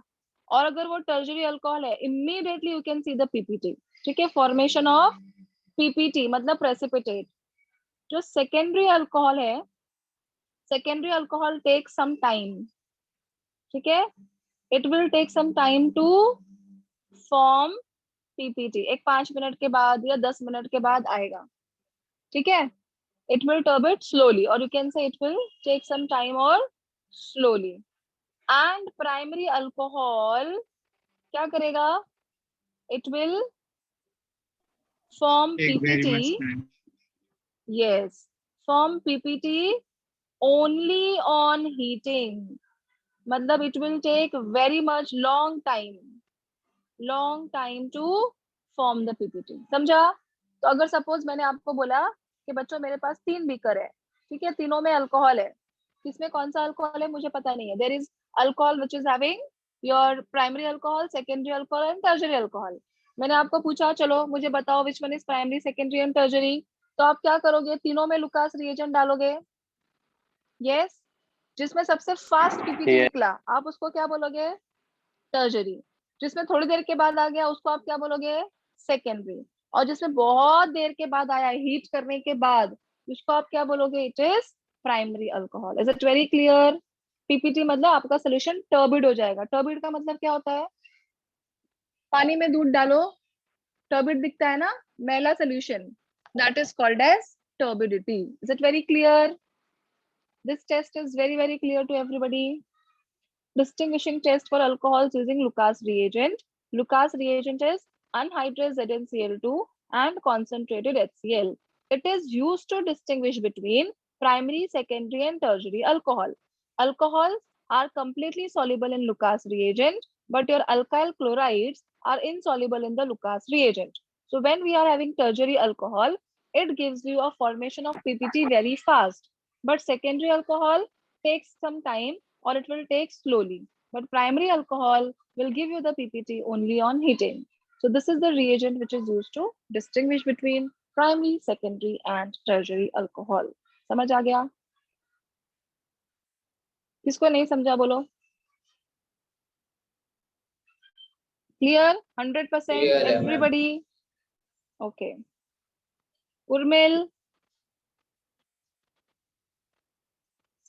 और अगर वो टर्जरी अल्कोहल है, immediately you can see the PPT. ठीक है, फॉर्मेशन ऑफ पीपीटी मतलब प्रेसिपिटेट। जो सेकेंडरी अल्कोहल है, secondary alcohol take some time. ठीक है, it will take some time to form PPT. एक 5 मिनट के बाद या 10 मिनट के बाद आएगा। ठीक है, it will turbid slowly, or you can say it will take some time or slowly. And primary alcohol क्या करेगा? It will form Take very much PPT. time. Yes, form PPT only on heating. मतलब it will take very much long time to form the PPT. समझा? तो अगर suppose मैंने आपको बोला कि बच्चों मेरे पास 3 बीकर है, ठीक है, तीनों में अल्कोहल है, किसमें कौन सा अल्कोहल है मुझे पता नहीं है। There is alcohol which is having your primary alcohol, secondary alcohol and tertiary alcohol. मैंने आपको पूछा चलो मुझे बताओ which one is primary, secondary and tertiary, तो आप क्या करोगे? तीनों में लुकास रिएजेंट डालोगे। यस, जिसमें सबसे फास्ट पीपीटी निकला आप उसको क्या बोलोगे? टर्शरी। जिसमें थोड़ी देर के बाद आ गया उसको आप क्या बोलोगे? सेकेंडरी। और जिसमें बहुत देर के बाद आया, हीट करने के बाद, उसको आप क्या बोलोगे? It is primary alcohol. Is it very clear? PPT मतलब आपका सोल्यूशन टर्बिड हो जाएगा। टर्बिड का मतलब क्या होता है? पानी में दूध डालो, टर्बिड दिखता है ना, मैला solution, that is called as turbidity. Is it very clear? This test is very clear to everybody. Distinguishing test for alcohols using Lucas reagent. Lucas reagent is anhydrous ZnCl2 and concentrated HCl. It is used to distinguish between primary, secondary and tertiary alcohol. Alcohols are completely soluble in Lucas reagent, but your alkyl chlorides are insoluble in the Lucas reagent. So when we are having tertiary alcohol, it gives you a formation of PPT very fast, but secondary alcohol takes some time or it will take slowly. But primary alcohol will give you the PPT only on heating. So this is the reagent which is used to distinguish between primary, secondary and tertiary alcohol. समझ आ गया? किसको नहीं समझा बोलो? Clear? 100%? Clear है, Everybody? Okay. Urmil?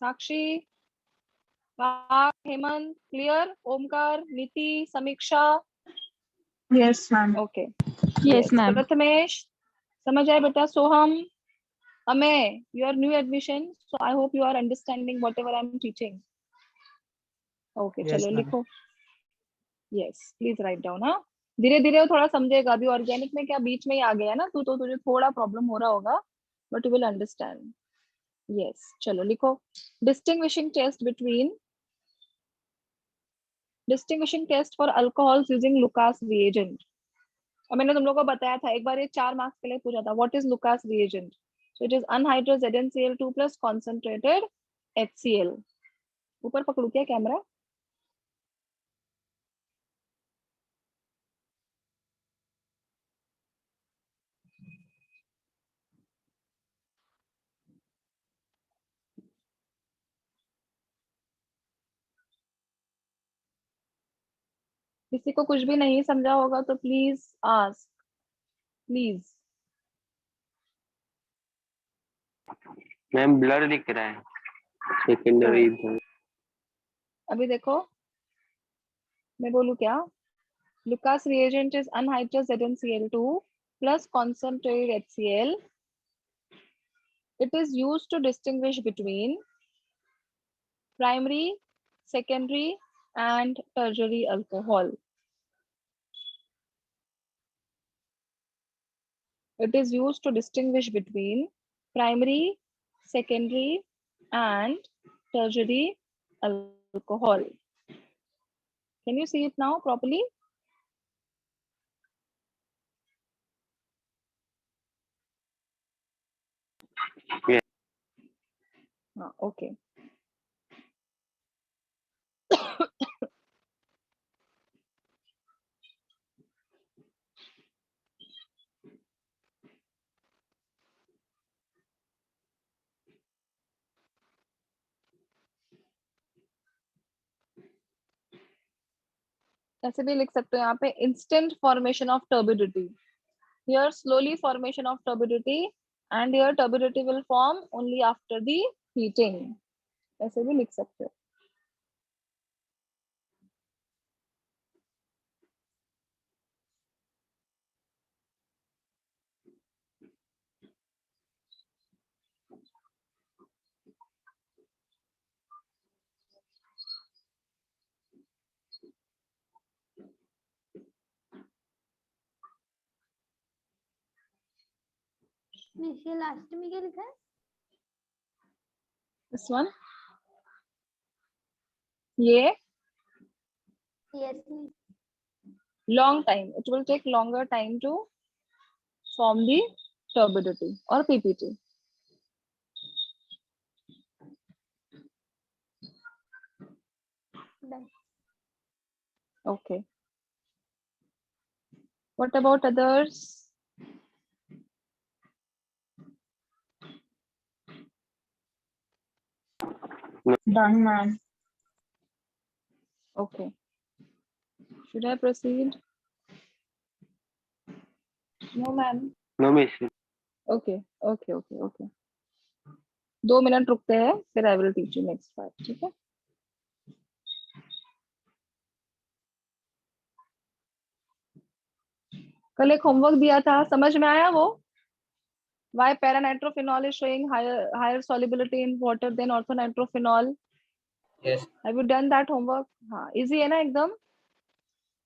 Sakshi? Hemant? Clear? Omkar, नीति, समीक्षा? Yes, ma'am. Okay, Yes, ma'am. Prathamesh समझ आए बेटा? सोहम, Ameya, you are new admission, so I hope you are understanding whatever I am teaching. Okay, Yes, चलो ma'am. लिखो. Yes, please write down. हाँ, धीरे धीरे वो थोड़ा समझेगा। अभी ऑर्गेनिक में क्या बीच में ही आ गया ना तू, तो तुझे थोड़ा प्रॉब्लम हो रहा होगा, but you will understand. Yes, चलो लिखो. Distinguishing test for alcohols using Lucas reagent. और मैंने तुम लोगों को बताया था एक बार, ये 4 मार्क्स के लिए पूछा था. What is Lucas reagent? So it is anhydrous ZnCl2 plus concentrated HCl. ऊपर पकड़ू क्या कैमरा? किसी को कुछ भी नहीं समझा होगा तो please ask, please. Ma'am blur दिख रहा है सेकेंडरी। अभी देखो, मैं बोलूं क्या? Lucas reagent is anhydrous ZnCl2 plus concentrated HCl. It is used to distinguish between primary, secondary, and tertiary alcohol. It is used to distinguish between primary, secondary, and tertiary alcohol. Can you see it now properly? Yeah. Okay. ऐसे भी लिख सकते हो यहाँ पे instant formation of turbidity. Here slowly formation of turbidity, and here turbidity will form only after the heating. ऐसे भी लिख सकते हो. ये लास्ट में क्या लिखा है? This one. ये Yes. long time. It will take longer time to form the turbidity or PPT. Done. Okay. What about others? Done, ma'am. Okay. Should I proceed? No, ma'am. No, miss. Okay. 2 minute रुकते हैं, फिर I will teach you next part. ठीक है? कल एक homework दिया था, समझ में आया वो? Why para-nitrophenol is showing higher solubility in water than ortho-nitrophenol? Yes. Have you done that homework? हाँ, easy है ना एकदम?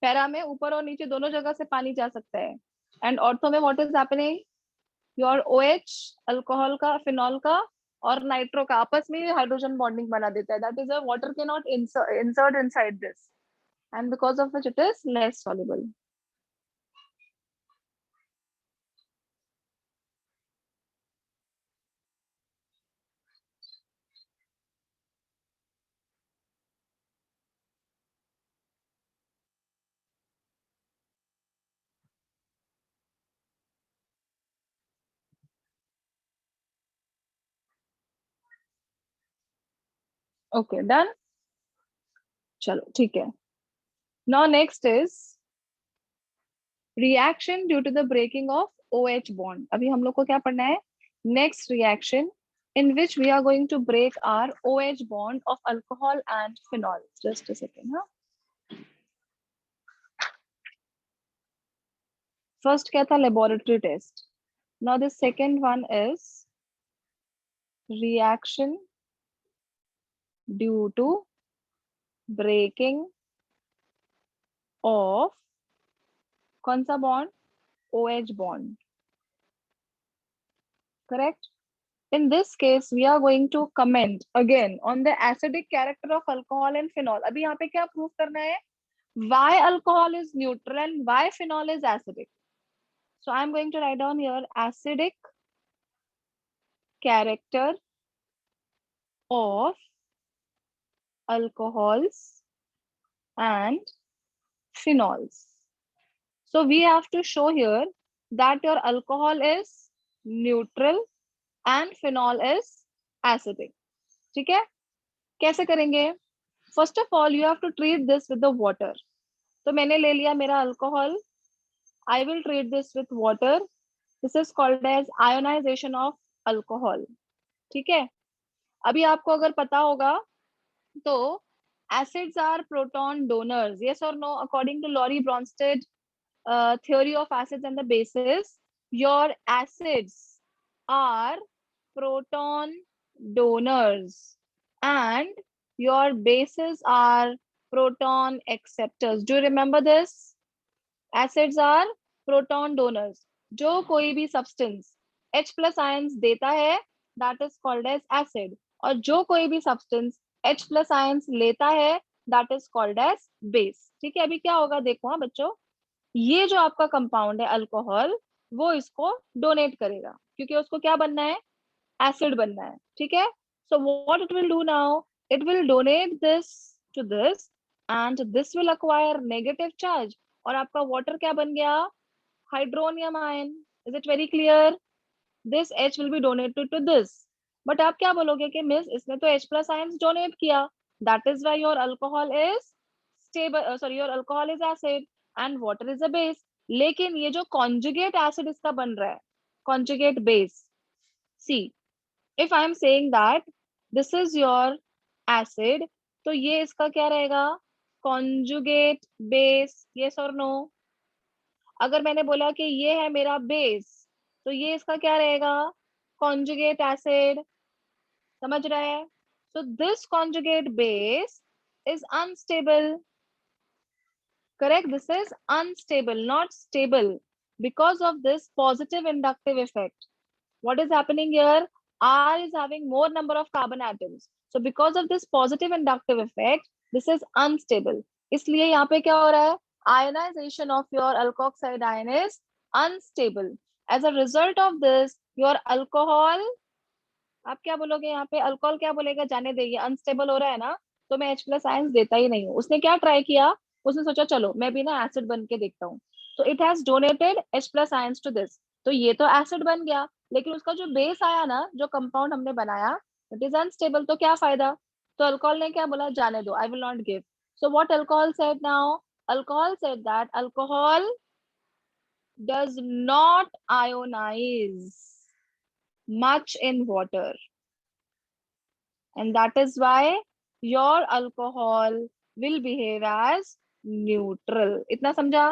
पैरा में ऊपर और नीचे दोनों जगह से पानी जा सकता है. And ortho में what is happening? Your OH alcohol का, फिनॉल का और नाइट्रो का आपस में हाइड्रोजन बॉन्डिंग बना देता है. That is why water cannot insert inside this, and because of which it is less soluble. Okay, done. चलो ठीक है. Now next is reaction due to the breaking of OH bond. अभी हम लोग को क्या पढ़ना है? Next reaction in which we are going to break our OH bond of alcohol and phenol. Just a second, huh? First क्या था? Laboratory test. Now the second one is reaction due to breaking of कौन सा bond? OH bond. Correct? In this case, we are going to comment again on the acidic character of alcohol and phenol. अभी यहाँ पे क्या prove करना है? Why alcohol is neutral and why phenol is acidic. So I am going to write down here acidic character of alcohols and phenols. So we have to show here that your alcohol is neutral and phenol is acidic. ठीक है? कैसे करेंगे? First of all, you have to treat this with the water. तो मैंने ले लिया मेरा alcohol. I will treat this with water. This is called as ionization of alcohol. ठीक है? अभी आपको अगर पता होगा तो acids are proton donors. Yes or no? According to Laurie Bronsted theory of acids and the bases, your acids are proton donors and your bases are proton acceptors. Do you remember this? Acids are proton donors. जो कोई भी substance H plus ions देता है, that is called as acid. और जो कोई भी substance H plus ions लेता है, that is called as base. ठीक है, अभी क्या होगा देखो हाँ बच्चों, ये जो आपका कंपाउंड है अल्कोहल, वो इसको डोनेट करेगा क्योंकि उसको क्या बनना है, एसिड बनना है. ठीक है, so what it will do now, it will donate this to this and this will acquire negative charge और आपका वाटर क्या बन गया, hydronium ion. Is it very clear? This H will be donated to this. But आप क्या बोलोगे कि miss इसने तो H plus ions डोनेट किया, that is why your alcohol is stable, sorry, your alcohol is acid and water is a base. लेकिन ये जो conjugate acid इसका बन रहा है, conjugate base, see, if I am saying that this is your acid, तो ये इसका क्या रहेगा, conjugate base. Yes or no? अगर मैंने बोला कि ये है मेरा बेस, तो ये इसका क्या रहेगा, conjugate acid. समझ रहा है? So this conjugate base is unstable. Correct? This is unstable, not stable, because of this positive inductive effect. What is happening here? R is having more number of carbon atoms. So because of this positive inductive effect, this is unstable. इसलिए यहाँ पे क्या हो रहा है? Ionization of your alkoxide ion is unstable. As a result of this, your alcohol, आप क्या बोलोगे यहाँ पे, अल्कोहल क्या बोलेगा, जाने दे, ये अनस्टेबल हो रहा है ना, तो मैं H plus ions देता ही नहीं हूँ. उसने क्या ट्राई किया, उसने सोचा चलो मैं भी ना एसिड बन के देखता हूँ, तो it has donated H plus ions to this. तो ये तो एसिड बन गया, लेकिन उसका जो बेस आया ना, जो कंपाउंड हमने बनाया, इट इज अनस्टेबल. तो क्या फायदा, तो अल्कोहल ने क्या बोला, जाने दो, I will not give. So what alcohol said now, alcohol said that alcohol does not ionize much in water, and that is why your alcohol will behave as neutral. इतना समझा?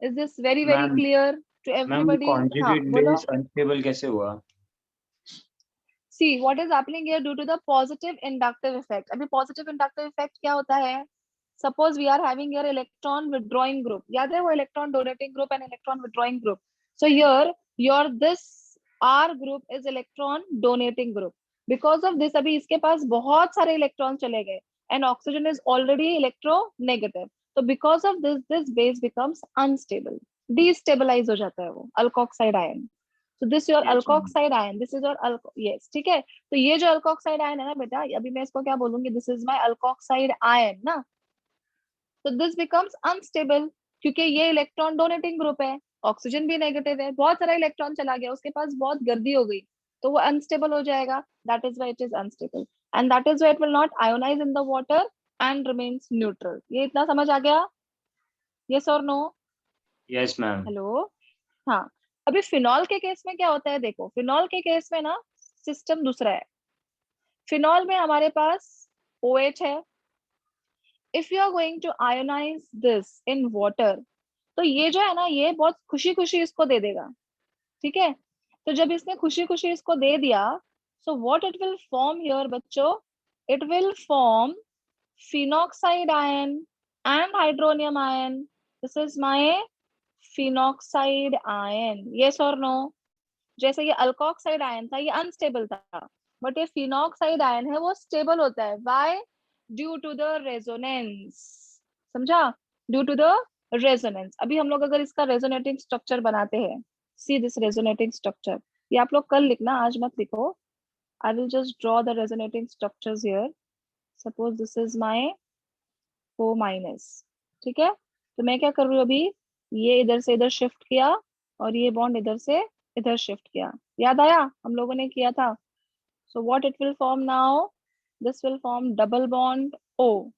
Is this very Ma'am, clear to ma'am everybody? हाँ conjugate बोलो. base unstable कैसे हुआ? See what is happening here due to the positive inductive effect. अभी positive inductive effect क्या होता है? Suppose we are having here electron withdrawing group. याद है वो electron donating group and electron withdrawing group. So here your this R group is electron donating group. Because of this अभी इसके पास बहुत सारे electrons चले गए and oxygen is already electronegative. So because of this base becomes unstable. Destabilize हो जाता है वो alkoxide ion. So this your Yes, alkoxide ion. This is your yes, ठीक है. तो ये जो alkoxide ion है ना बेटा, अभी मैं इसको क्या बोलूंगी, this is my alkoxide ion ना. So this becomes unstable क्योंकि ये इलेक्ट्रॉन डोनेटिंग ग्रुप है, ऑक्सीजन भी नेगेटिव है, बहुत सारा इलेक्ट्रॉन चला गया, उसके पास बहुत गर्दी हो गई, तो वो अनस्टेबल हो जाएगा. That is why it is unstable and that is why it will not ionize in the water and remains neutral. ये इतना समझ आ गया? यस और नो? yes ma'am. हेलो. हाँ, अभी फिनॉल के केस में क्या होता है, देखो फिनॉल के केस में ना सिस्टम दूसरा है. फिनॉल में हमारे पास OH है. If you are going to ionize this in water, तो ये जो है ना, ये बहुत खुशी खुशी इसको दे देगा. ठीक है, तो जब इसने खुशी खुशी इसको दे दिया, so what it will form here बच्चों, it will form phenoxide ion and hydronium ion. This is my phenoxide ion. Yes or no? जैसे ये alkoxide ion था, ये unstable था, बट ये phenoxide ion है, वो stable होता है. Why? Due to the resonance. समझा? Due to the resonance. अभी हम लोग अगर इसका resonating structure बनाते हैं, see this resonating structure. ये आप लोग कल लिखना, आज मत लिखो. I will just draw the resonating structures here. Suppose this is my O minus. ठीक है, तो मैं क्या कर रही हूँ अभी, ये इधर से इधर शिफ्ट किया और ये बॉन्ड इधर से इधर शिफ्ट किया. याद आया हम लोगों ने किया था. So what it will form now, this will form double bond O.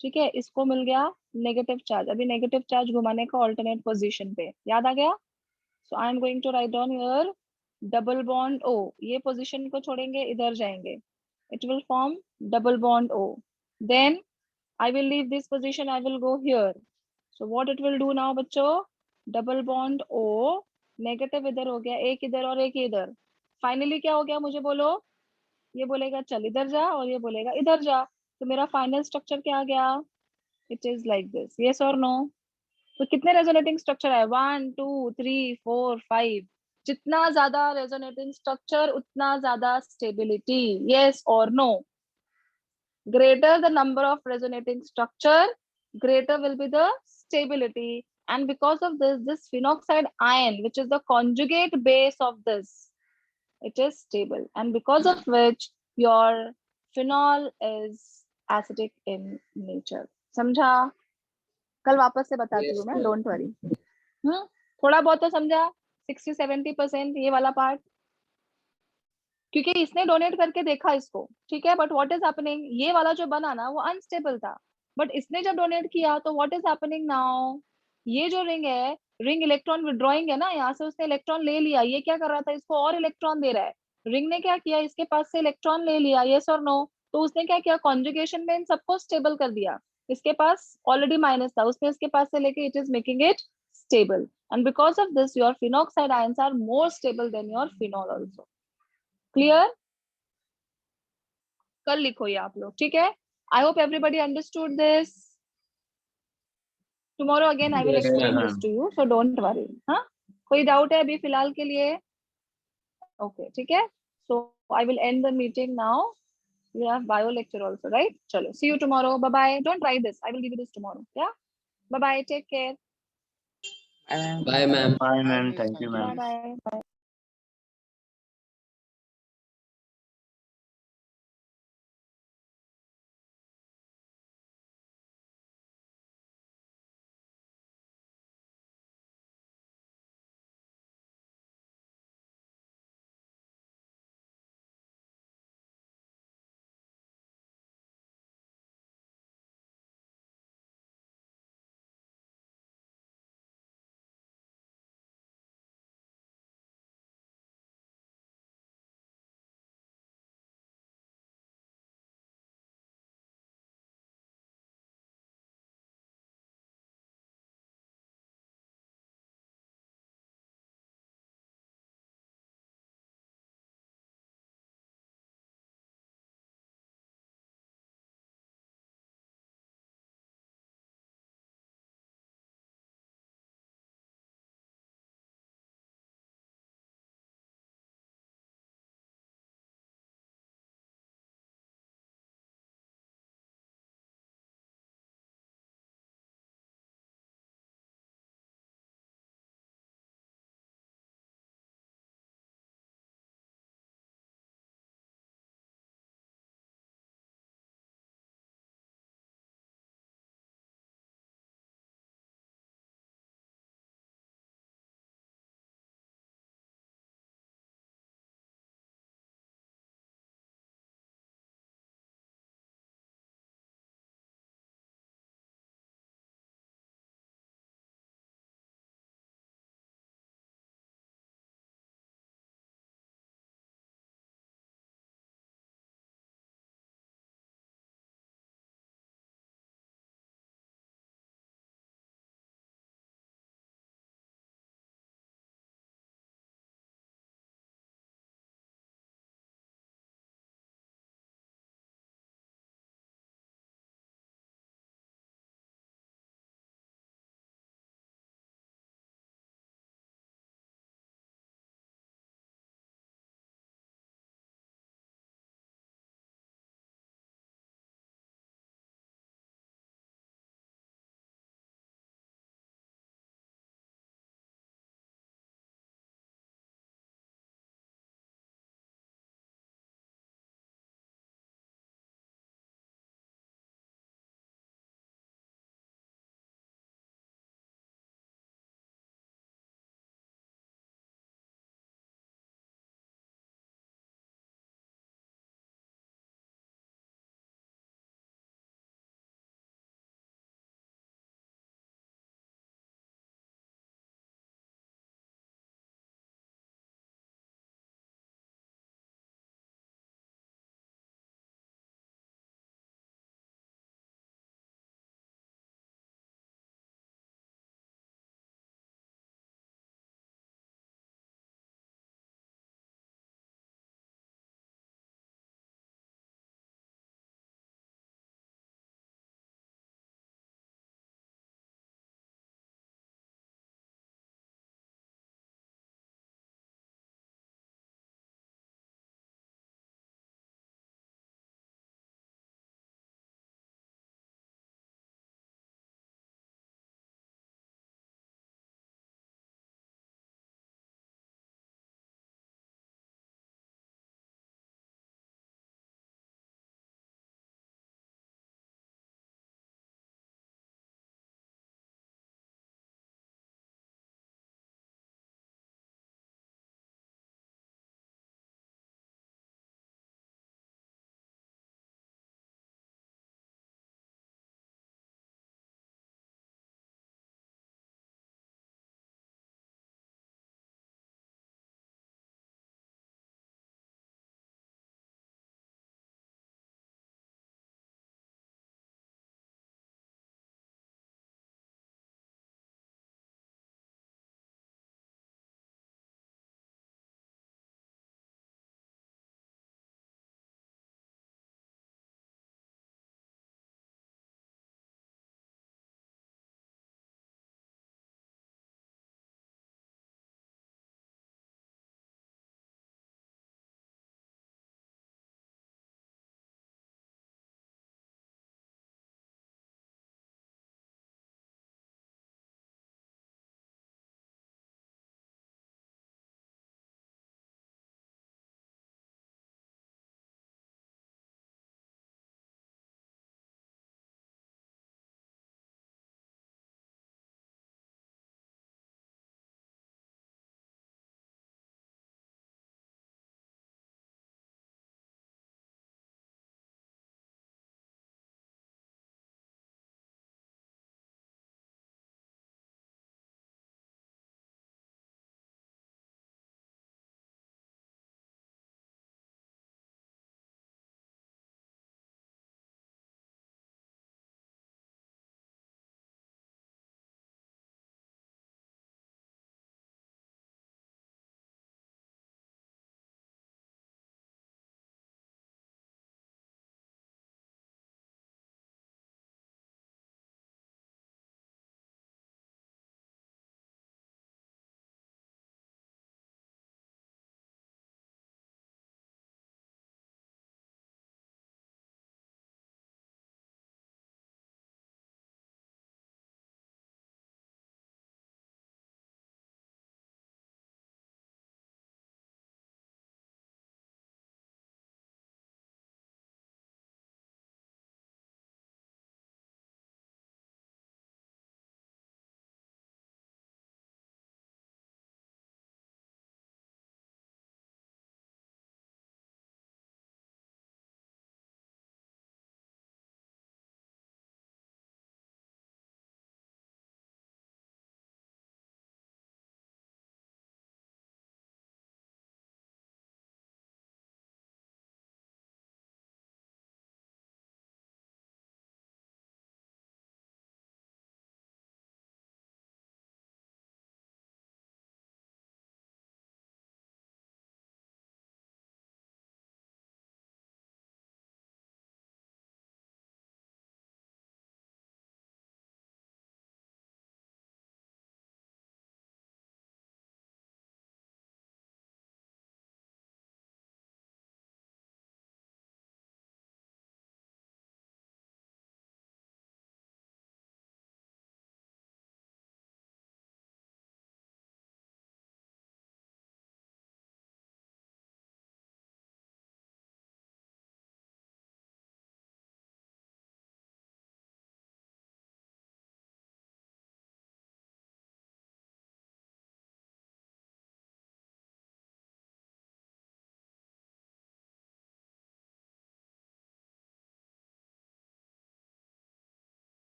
ठीक है, इसको मिल गया नेगेटिव चार्ज. अभी नेगेटिव चार्ज घुमाने का ऑल्टरनेट पोजीशन पे, याद आ गया. So I am going to write down here double bond O. ये पोजीशन को छोड़ेंगे, इधर जाएंगे, it will form double bond O. Then I will leave this position, I will go here. So what it will do now बच्चों, double bond O, negative इधर हो गया, एक इधर और एक इधर. Finally क्या हो गया मुझे बोलो, ये बोलेगा चल इधर जा और ये बोलेगा इधर जा. तो मेरा फाइनल स्ट्रक्चर क्या आ गया? It is like this. Yes or no? तो कितने रेजोनेटिंग स्ट्रक्चर है? 1 2 3 4 5. जितना ज्यादा रेजोनेटिंग स्ट्रक्चर उतना ज्यादा stability. Yes or no? Greater the number of resonating structure, greater will be the stability. And because of this, this phenoxide ion, which is the conjugate base of this, it is stable. And because of which your phenol is acidic in nature. समझा? कल वापस से बताती Yes, हूँ मैं, ma'am. Don't worry. थोड़ा बहुत तो समझा, 60-70% ये वाला पार्ट, क्योंकि इसने डोनेट करके देखा इसको, ठीक है. बट व्हाट इज हैपनिंग, ये वाला जो बना ना वो अनस्टेबल था, बट इसने जब डोनेट किया तो व्हाट इज हैपनिंग नाउ, ये जो रिंग है, रिंग इलेक्ट्रॉन विड्रॉइंग है ना, यहाँ से उसने इलेक्ट्रॉन ले लिया. ये क्या कर रहा था, इसको और इलेक्ट्रॉन दे रहा है. रिंग ने क्या किया, इसके पास से इलेक्ट्रॉन ले लिया. यस और नो? तो उसने क्या किया, कॉन्जुगेशन में इन सबको स्टेबल कर दिया. इसके पास ऑलरेडी माइनस था, उसने इसके पास से लेके it is making it stable. And because of this your phenoxide ions are more stable than your phenol also. Clear? कल लिखो ये आप लोग, ठीक है. I hope everybody understood this. Tomorrow again I will Yes, explain ma'am. This to you, so don't worry. हाँ, कोई doubt है अभी फिलहाल के लिए? ओके, ठीक है. So I will end the meeting now. You have bio lecture also, right? Chalo, see you tomorrow. Bye bye. Don't write this. I will give you this tomorrow. Yeah. Bye bye. Take care. Bye, ma'am. Bye, ma'am. Thank you, Bye ma'am. bye. Bye.